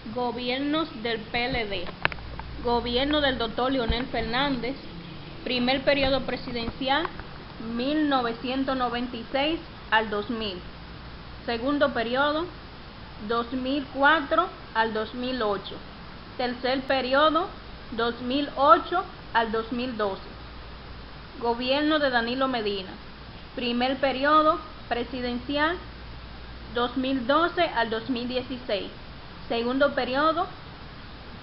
Gobiernos del PLD. Gobierno del Dr. Leonel Fernández. Primer periodo presidencial 1996 al 2000. Segundo periodo 2004 al 2008. Tercer periodo 2008 al 2012. Gobierno de Danilo Medina. Primer periodo presidencial 2012 al 2016. Segundo periodo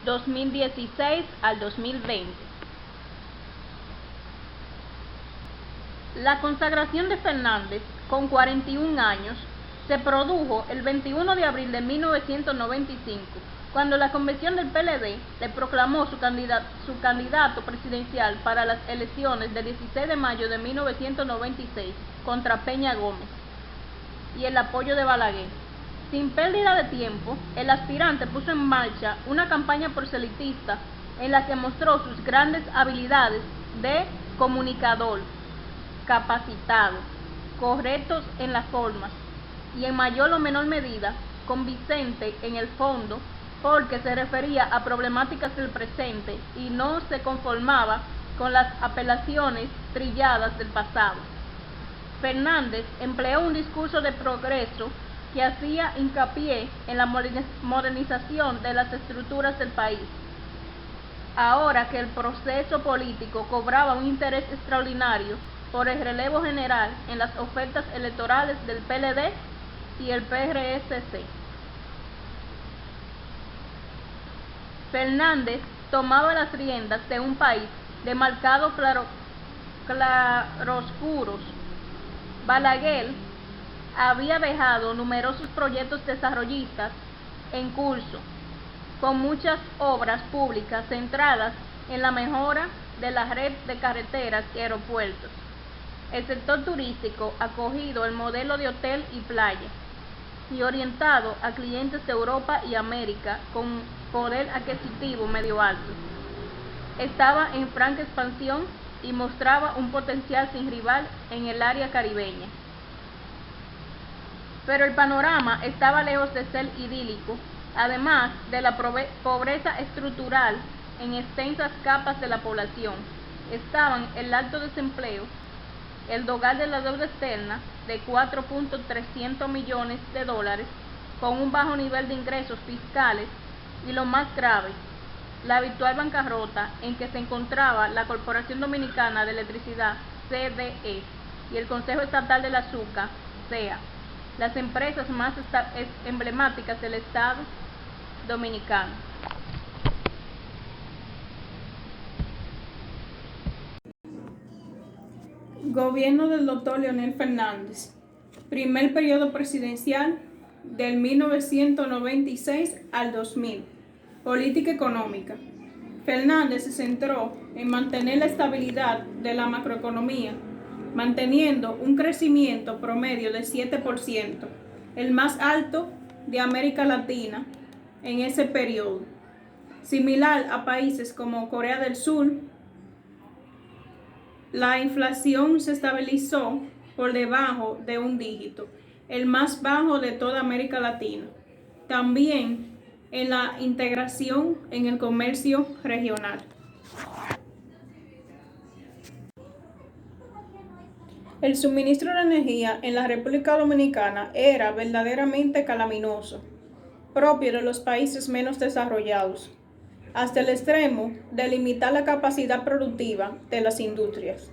2016 al 2020. La consagración de Fernández, con 41 años, se produjo el 21 de abril de 1995, cuando la convención del PLD le proclamó su candidato presidencial para las elecciones del 16 de mayo de 1996 contra Peña Gómez y el apoyo de Balaguer. Sin pérdida de tiempo, el aspirante puso en marcha una campaña proselitista en la que mostró sus grandes habilidades de comunicador, capacitado, correctos en las formas y en mayor o menor medida convincente en el fondo, porque se refería a problemáticas del presente y no se conformaba con las apelaciones trilladas del pasado. Fernández empleó un discurso de progreso que hacía hincapié en la modernización de las estructuras del país. Ahora que el proceso político cobraba un interés extraordinario por el relevo general en las ofertas electorales del PLD y el PRSC. Fernández tomaba las riendas de un país de marcados claroscuros. Balaguer había dejado numerosos proyectos desarrollistas en curso, con muchas obras públicas centradas en la mejora de la red de carreteras y aeropuertos. El sector turístico acogido el modelo de hotel y playa y orientado a clientes de Europa y América con poder adquisitivo medio alto. Estaba en franca expansión y mostraba un potencial sin rival en el área caribeña. Pero el panorama estaba lejos de ser idílico, además de la pobreza estructural en extensas capas de la población. Estaban el alto desempleo, el dogal de la deuda externa de 4.300 millones de dólares, con un bajo nivel de ingresos fiscales y, lo más grave, la habitual bancarrota en que se encontraba la Corporación Dominicana de Electricidad, CDE, y el Consejo Estatal del Azúcar, CEA, las empresas más emblemáticas del Estado dominicano. Gobierno del Dr. Leonel Fernández. Primer periodo presidencial del 1996 al 2000. Política económica. Fernández se centró en mantener la estabilidad de la macroeconomía, manteniendo un crecimiento promedio de 7%, el más alto de América Latina en ese periodo, similar a países como Corea del Sur. La inflación se estabilizó por debajo de un dígito, el más bajo de toda América Latina. También en la integración en el comercio regional. El suministro de energía en la República Dominicana era verdaderamente calaminoso, propio de los países menos desarrollados, hasta el extremo de limitar la capacidad productiva de las industrias.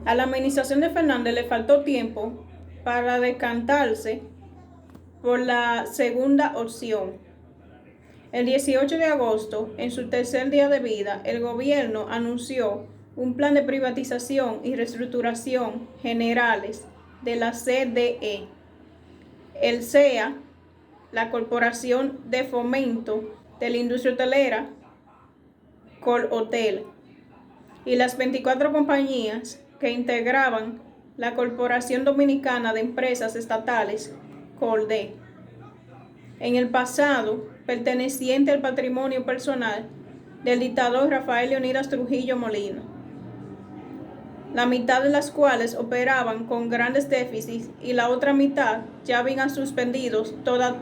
A la administración de Fernández le faltó tiempo para decantarse por la segunda opción. El 18 de agosto, en su tercer día de vida, el gobierno anunció un plan de privatización y reestructuración generales de la CDE, el CEA, la Corporación de Fomento de la Industria Hotelera, Colhotel, y las 24 compañías que integraban la Corporación Dominicana de Empresas Estatales, COLDE, en el pasado perteneciente al patrimonio personal del dictador Rafael Leónidas Trujillo Molina, la mitad de las cuales operaban con grandes déficits y la otra mitad ya habían suspendido toda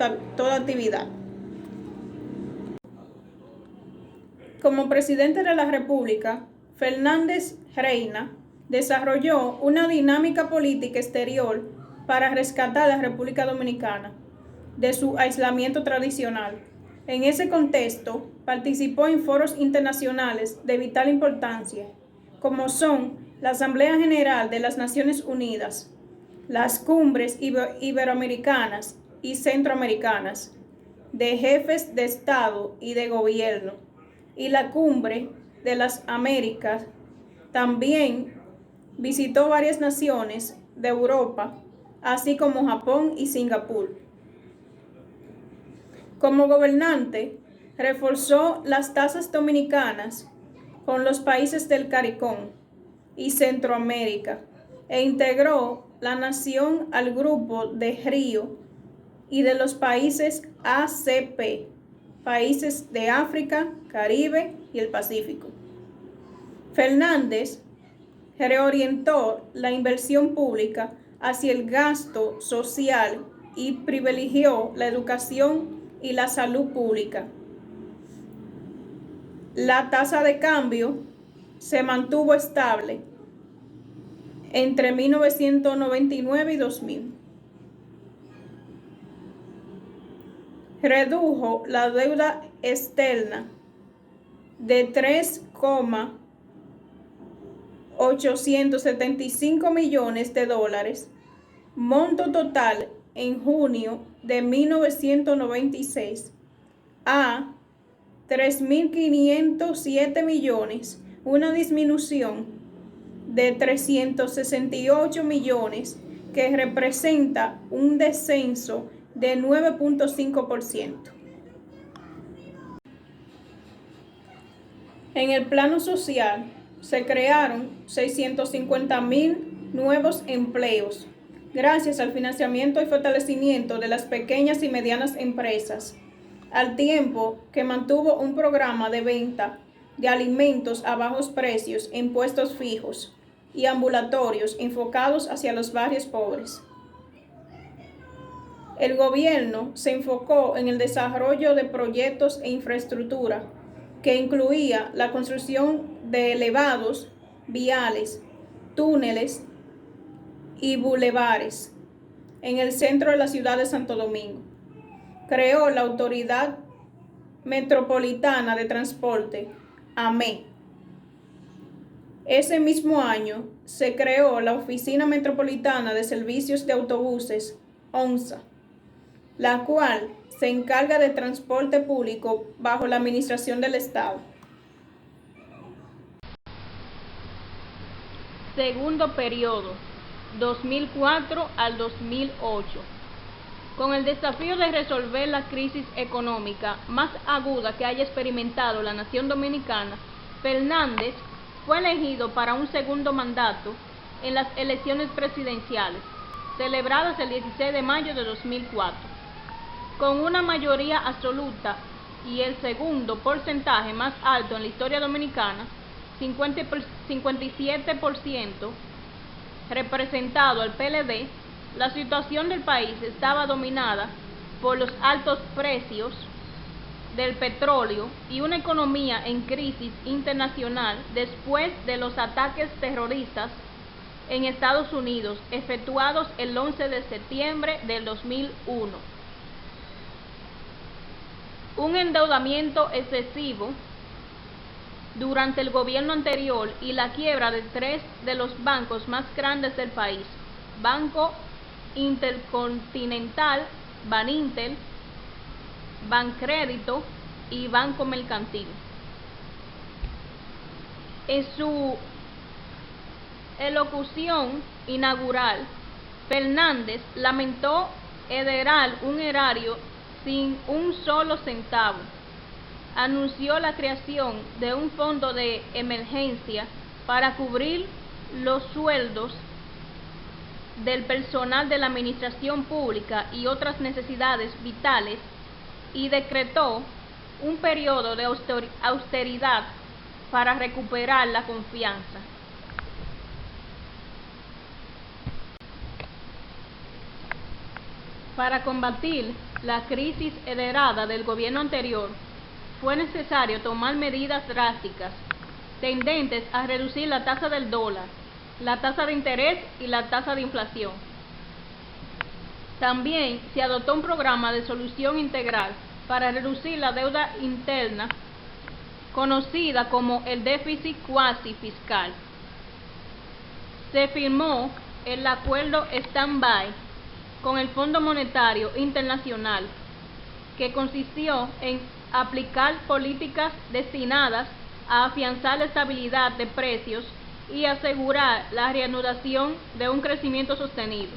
actividad. Como presidente de la República, Fernández Reina desarrolló una dinámica política exterior para rescatar a la República Dominicana de su aislamiento tradicional. En ese contexto, participó en foros internacionales de vital importancia, como son la Asamblea General de las Naciones Unidas, las cumbres iberoamericanas y centroamericanas de jefes de Estado y de Gobierno, y la Cumbre de las Américas. También visitó varias naciones de Europa, así como Japón y Singapur. Como gobernante, reforzó las tasas dominicanas con los países del CARICOM y Centroamérica e integró la nación al grupo de Río y de los países ACP, países de África, Caribe y el Pacífico. Fernández reorientó la inversión pública hacia el gasto social y privilegió la educación y la salud pública. La tasa de cambio se mantuvo estable entre 1999 y 2000. Redujo la deuda externa de 3,875 millones de dólares, monto total en junio de 1996, a 3.507 millones, una disminución de 368 millones que representa un descenso de 9.5%. En el plano social, se crearon 650.000 nuevos empleos, gracias al financiamiento y fortalecimiento de las pequeñas y medianas empresas, al tiempo que mantuvo un programa de venta de alimentos a bajos precios en puestos fijos y ambulatorios enfocados hacia los barrios pobres. El gobierno se enfocó en el desarrollo de proyectos e infraestructura que incluía la construcción de elevados, viales, túneles y bulevares en el centro de la ciudad de Santo Domingo. Creó la Autoridad Metropolitana de Transporte, AME. Ese mismo año se creó la Oficina Metropolitana de Servicios de Autobuses, OMSA, la cual se encarga de transporte público bajo la administración del Estado. Segundo periodo, 2004 al 2008. Con el desafío de resolver la crisis económica más aguda que haya experimentado la nación dominicana, Fernández fue elegido para un segundo mandato en las elecciones presidenciales, celebradas el 16 de mayo de 2004, con una mayoría absoluta y el segundo porcentaje más alto en la historia dominicana, 57%, representado al PLD. La situación del país estaba dominada por los altos precios del petróleo y una economía en crisis internacional después de los ataques terroristas en Estados Unidos efectuados el 11 de septiembre del 2001. Un endeudamiento excesivo durante el gobierno anterior y la quiebra de 3 de los bancos más grandes del país, Banco Intercontinental, Baninter, Bancrédito y Banco Mercantil. En su elocución inaugural, Fernández lamentó heredar un erario sin un solo centavo. Anunció la creación de un fondo de emergencia para cubrir los sueldos del personal de la administración pública y otras necesidades vitales, y decretó un periodo de austeridad para recuperar la confianza. Para combatir la crisis heredada del gobierno anterior, fue necesario tomar medidas drásticas tendentes a reducir la tasa del dólar, la tasa de interés y la tasa de inflación. También se adoptó un programa de solución integral para reducir la deuda interna, conocida como el déficit cuasi fiscal. Se firmó el acuerdo Stand-by con el Fondo Monetario Internacional, que consistió en aplicar políticas destinadas a afianzar la estabilidad de precios y asegurar la reanudación de un crecimiento sostenido.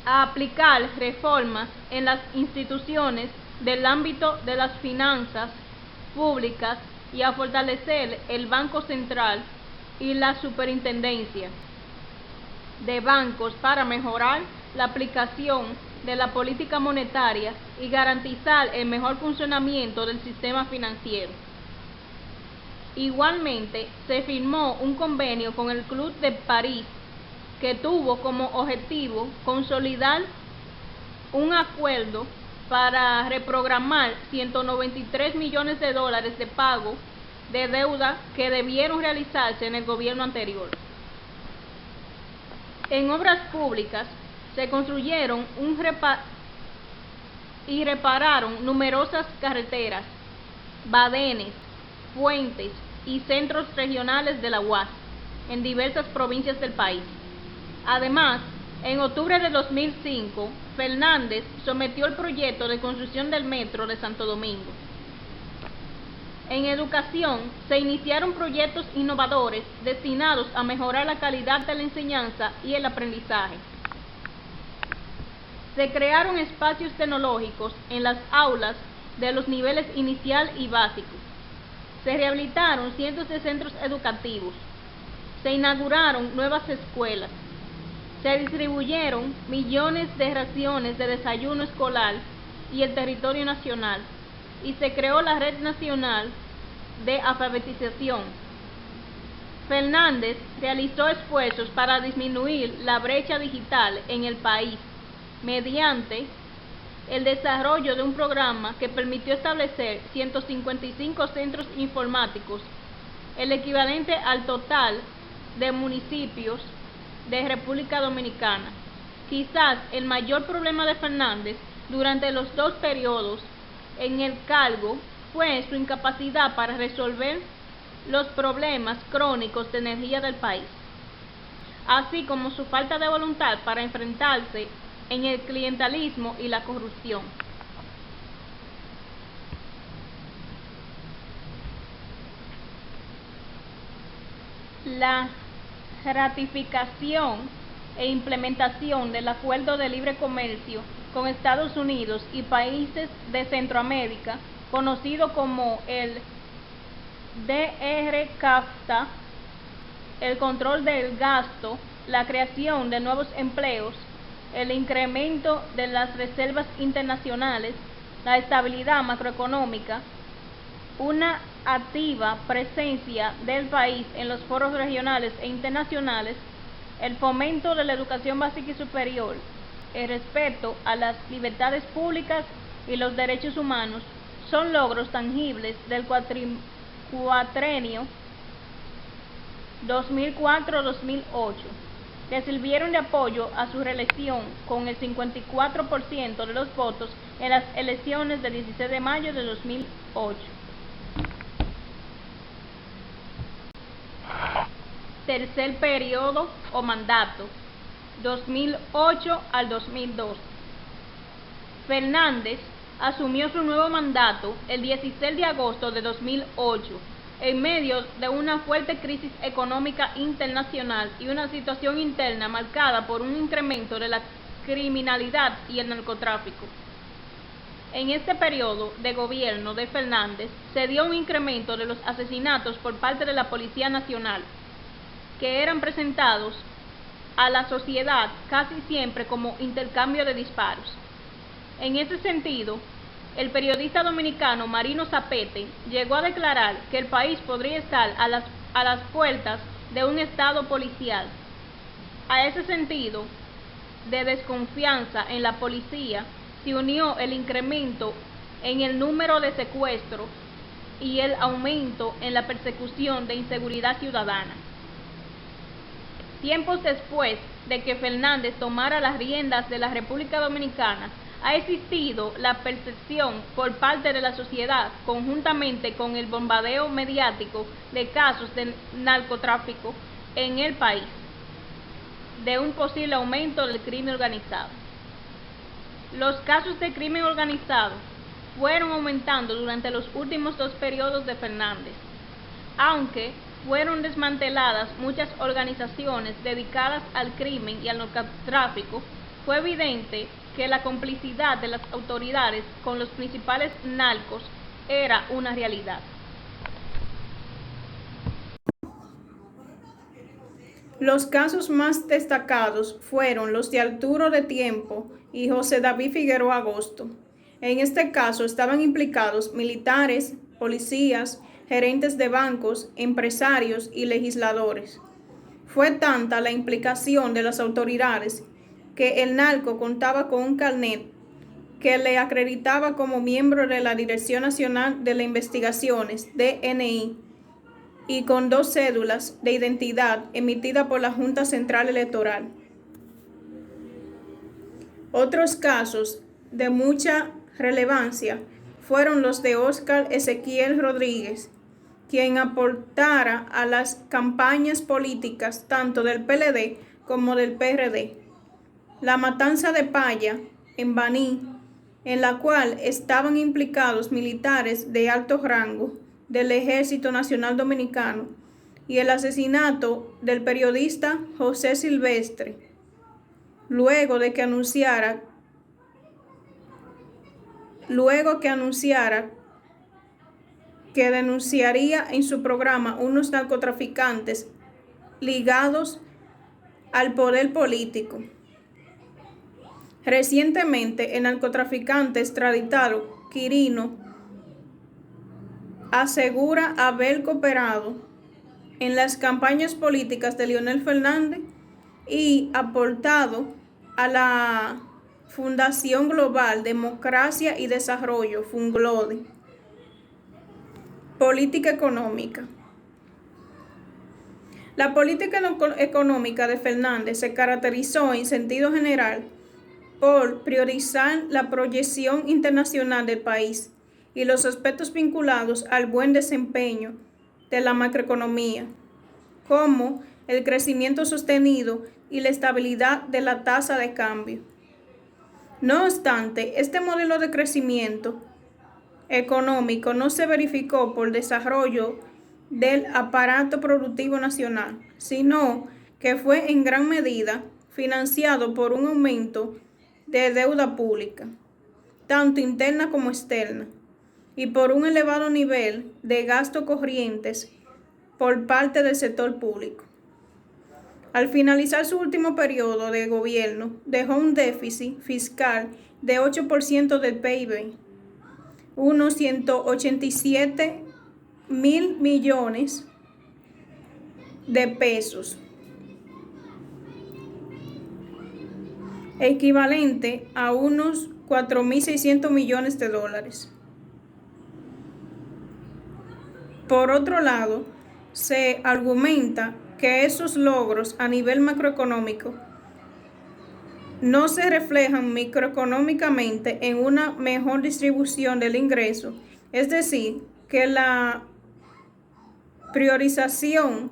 A aplicar reformas en las instituciones del ámbito de las finanzas públicas y a fortalecer el Banco Central y la Superintendencia de Bancos para mejorar la aplicación de la política monetaria y garantizar el mejor funcionamiento del sistema financiero. Igualmente, se firmó un convenio con el Club de París que tuvo como objetivo consolidar un acuerdo para reprogramar 193 millones de dólares de pago de deuda que debieron realizarse en el gobierno anterior. En obras públicas se construyeron y repararon numerosas carreteras, badenes, puentes y centros regionales de la UAS en diversas provincias del país. Además, en octubre de 2005, Fernández sometió el proyecto de construcción del metro de Santo Domingo. En educación, se iniciaron proyectos innovadores destinados a mejorar la calidad de la enseñanza y el aprendizaje. Se crearon espacios tecnológicos en las aulas de los niveles inicial y básico. Se rehabilitaron cientos de centros educativos. Se inauguraron nuevas escuelas. Se distribuyeron millones de raciones de desayuno escolar y el territorio nacional, y se creó la Red Nacional de Alfabetización. Fernández realizó esfuerzos para disminuir la brecha digital en el país mediante el desarrollo de un programa que permitió establecer 155 centros informáticos, el equivalente al total de municipios de República Dominicana. Quizás el mayor problema de Fernández durante los dos periodos en el cargo fue su incapacidad para resolver los problemas crónicos de energía del país, así como su falta de voluntad para enfrentarse en el clientelismo y la corrupción. La ratificación e implementación del Acuerdo de Libre Comercio con Estados Unidos y países de Centroamérica, conocido como el DR-CAFTA, el control del gasto, la creación de nuevos empleos, el incremento de las reservas internacionales, la estabilidad macroeconómica, una activa presencia del país en los foros regionales e internacionales, el fomento de la educación básica y superior, el respeto a las libertades públicas y los derechos humanos son logros tangibles del cuatrenio 2004-2008, que sirvieron de apoyo a su reelección con el 54% de los votos en las elecciones del 16 de mayo de 2008. Tercer periodo o mandato, 2008 al 2012. Fernández asumió su nuevo mandato el 16 de agosto de 2008, en medio de una fuerte crisis económica internacional y una situación interna marcada por un incremento de la criminalidad y el narcotráfico. En este periodo de gobierno de Fernández se dio un incremento de los asesinatos por parte de la Policía Nacional, que eran presentados a la sociedad casi siempre como intercambio de disparos. En ese sentido, el periodista dominicano Marino Zapete llegó a declarar que el país podría estar a las puertas de un estado policial. A ese sentido de desconfianza en la policía se unió el incremento en el número de secuestros y el aumento en la persecución de inseguridad ciudadana. Tiempos después de que Fernández tomara las riendas de la República Dominicana, ha existido la percepción por parte de la sociedad, conjuntamente con el bombardeo mediático de casos de narcotráfico en el país, de un posible aumento del crimen organizado. Los casos de crimen organizado fueron aumentando durante los últimos 2 periodos de Fernández, aunque fueron desmanteladas muchas organizaciones dedicadas al crimen y al narcotráfico. Fue evidente que la complicidad de las autoridades con los principales narcos era una realidad. Los casos más destacados fueron los de Arturo de Tiempo y José David Figueroa Agosto. En este caso estaban implicados militares, policías, gerentes de bancos, empresarios y legisladores. Fue tanta la implicación de las autoridades que el narco contaba con un carnet que le acreditaba como miembro de la Dirección Nacional de las Investigaciones, DNI, y con 2 cédulas de identidad emitidas por la Junta Central Electoral. Otros casos de mucha relevancia fueron los de Óscar Ezequiel Rodríguez, quien aportara a las campañas políticas tanto del PLD como del PRD. La matanza de Paya, en Baní, en la cual estaban implicados militares de alto rango del Ejército Nacional Dominicano, y el asesinato del periodista José Silvestre, luego que anunciara que denunciaría en su programa unos narcotraficantes ligados al poder político. Recientemente, el narcotraficante extraditado Quirino asegura haber cooperado en las campañas políticas de Leonel Fernández y aportado a la Fundación Global Democracia y Desarrollo, FUNGLODE. Política económica. La política económica de Fernández se caracterizó en sentido general por priorizar la proyección internacional del país y los aspectos vinculados al buen desempeño de la macroeconomía, como el crecimiento sostenido y la estabilidad de la tasa de cambio. No obstante, este modelo de crecimiento económico no se verificó por desarrollo del aparato productivo nacional, sino que fue en gran medida financiado por un aumento de deuda pública, tanto interna como externa, y por un elevado nivel de gastos corrientes por parte del sector público. Al finalizar su último periodo de gobierno, dejó un déficit fiscal de 8% del PIB, unos 187.000 millones de pesos, equivalente a unos 4.600 millones de dólares. Por otro lado, se argumenta que esos logros a nivel macroeconómico no se reflejan microeconómicamente en una mejor distribución del ingreso, es decir, que la priorización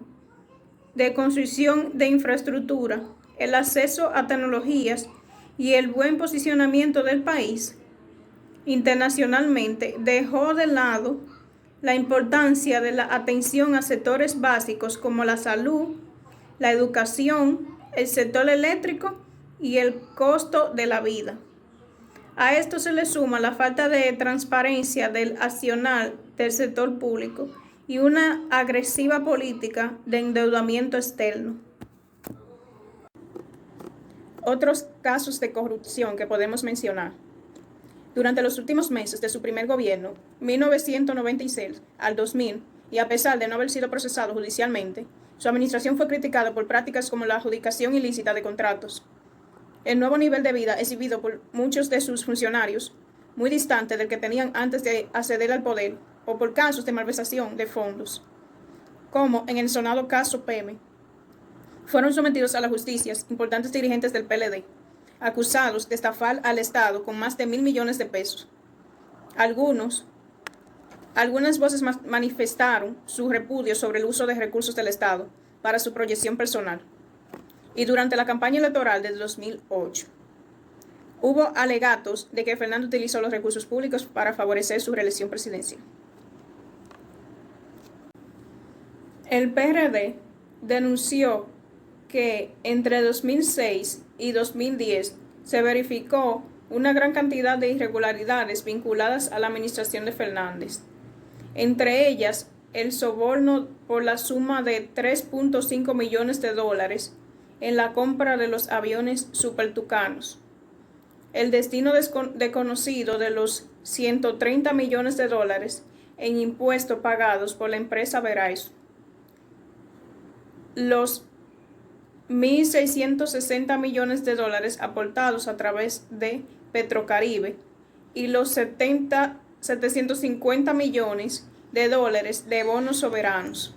de construcción de infraestructura, el acceso a tecnologías y el buen posicionamiento del país internacionalmente dejó de lado la importancia de la atención a sectores básicos como la salud, la educación, el sector eléctrico y el costo de la vida. A esto se le suma la falta de transparencia del accionar del sector público y una agresiva política de endeudamiento externo. Otros casos de corrupción que podemos mencionar. Durante los últimos meses de su primer gobierno, 1996 al 2000, y a pesar de no haber sido procesado judicialmente, su administración fue criticada por prácticas como la adjudicación ilícita de contratos. El nuevo nivel de vida exhibido por muchos de sus funcionarios muy distante del que tenían antes de acceder al poder, o por casos de malversación de fondos, como en el sonado caso Peme. Fueron sometidos a la justicia importantes dirigentes del PLD, acusados de estafar al Estado con más de 1.000 millones de pesos. Algunas voces manifestaron su repudio sobre el uso de recursos del Estado para su proyección personal. Y durante la campaña electoral del 2008, hubo alegatos de que Fernando utilizó los recursos públicos para favorecer su reelección presidencial. El PRD denunció que entre 2006 y 2010 se verificó una gran cantidad de irregularidades vinculadas a la administración de Fernández, entre ellas el soborno por la suma de $3.5 millones en la compra de los aviones Super Tucanos, el destino desconocido de los $130 millones en impuestos pagados por la empresa Verizon, los $1.660 millones aportados a través de Petrocaribe y los 750 millones de bonos soberanos.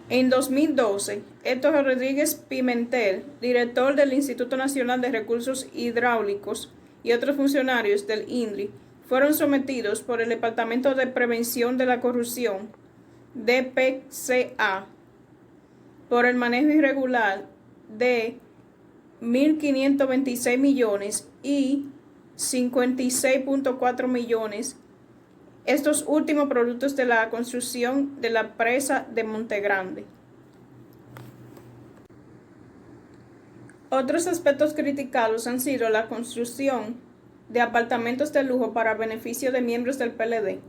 En 2012, Héctor Rodríguez Pimentel, director del Instituto Nacional de Recursos Hidráulicos, y otros funcionarios del INDRI fueron sometidos por el Departamento de Prevención de la Corrupción, DPCA, por el manejo irregular de 1.526 millones y 56.4 millones, estos últimos productos de la construcción de la presa de Montegrande. Otros aspectos criticados han sido la construcción de apartamentos de lujo para beneficio de miembros del PLD,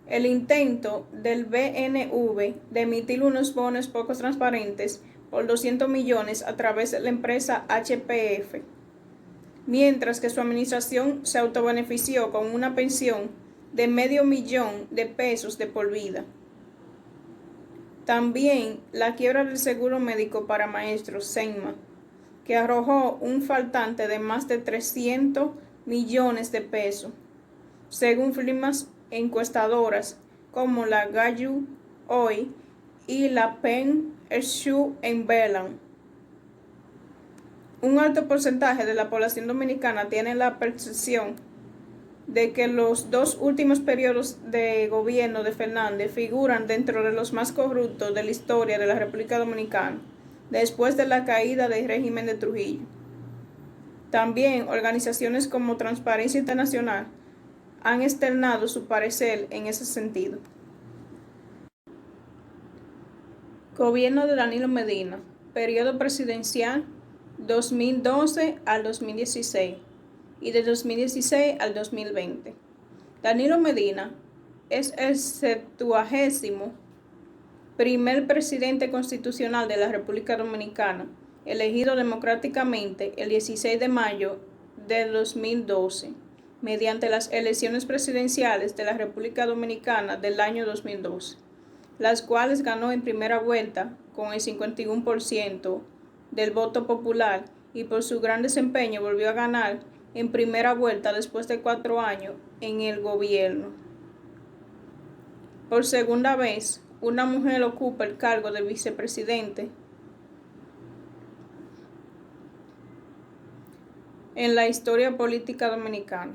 el intento del BNV de emitir unos bonos poco transparentes por 200 millones a través de la empresa HPF, mientras que su administración se autobenefició con una pensión de $500,000 de por vida. También la quiebra del seguro médico para maestros, SENMA, que arrojó un faltante de más de 300 millones de pesos, según firmas encuestadoras como la Gallup Hoy y la Penn Shoe Bellan. Un alto porcentaje de la población dominicana tiene la percepción de que los dos últimos periodos de gobierno de Fernández figuran dentro de los más corruptos de la historia de la República Dominicana, después de la caída del régimen de Trujillo. También organizaciones como Transparencia Internacional han externado su parecer en ese sentido. Gobierno de Danilo Medina, periodo presidencial 2012 al 2016 y de 2016 al 2020. Danilo Medina es el 71º presidente constitucional de la República Dominicana, elegido democráticamente el 16 de mayo de 2012, mediante las elecciones presidenciales de la República Dominicana del año 2012, las cuales ganó en primera vuelta con el 51% del voto popular y por su gran desempeño volvió a ganar en primera vuelta después de 4 años en el gobierno. Por segunda vez, una mujer ocupa el cargo de vicepresidente en la historia política dominicana.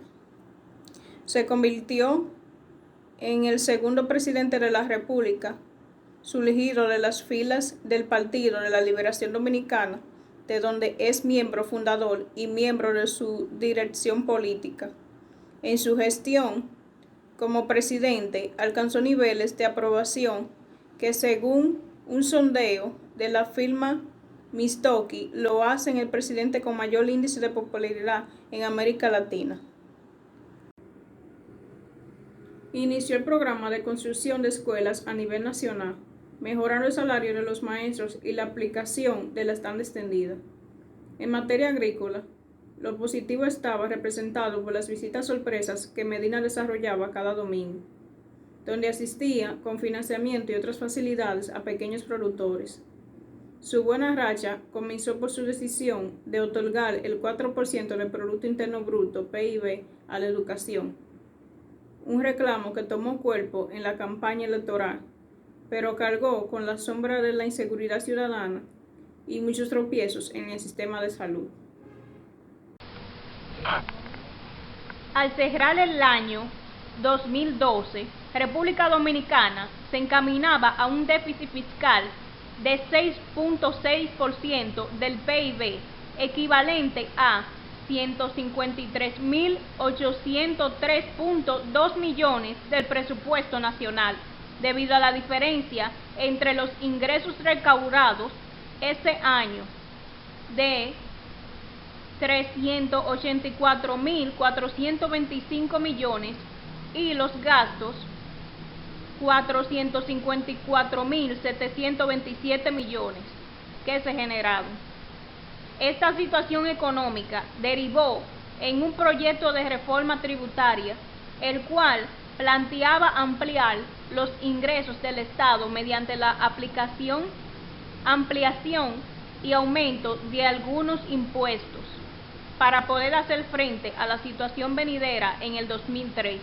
Se convirtió en el segundo presidente de la República, surgido de las filas del Partido de la Liberación Dominicana, de donde es miembro fundador y miembro de su dirección política. En su gestión como presidente alcanzó niveles de aprobación que, según un sondeo de la firma Mistoki, lo hacen el presidente con mayor índice de popularidad en América Latina. Inició el programa de construcción de escuelas a nivel nacional, mejorando el salario de los maestros y la aplicación de la tanda extendida. En materia agrícola, lo positivo estaba representado por las visitas sorpresas que Medina desarrollaba cada domingo, donde asistía con financiamiento y otras facilidades a pequeños productores. Su buena racha comenzó por su decisión de otorgar el 4% del Producto Interno Bruto, PIB, a la educación, un reclamo que tomó cuerpo en la campaña electoral, pero cargó con la sombra de la inseguridad ciudadana y muchos tropiezos en el sistema de salud. Al cerrar el año 2012, República Dominicana se encaminaba a un déficit fiscal de 6.6% del PIB, equivalente a 153.803.2 millones del presupuesto nacional, debido a la diferencia entre los ingresos recaudados ese año de 384.425 millones y los gastos 454.727 millones que se generaron. Esta situación económica derivó en un proyecto de reforma tributaria, el cual planteaba ampliar los ingresos del Estado mediante la ampliación y aumento de algunos impuestos para poder hacer frente a la situación venidera en el 2013.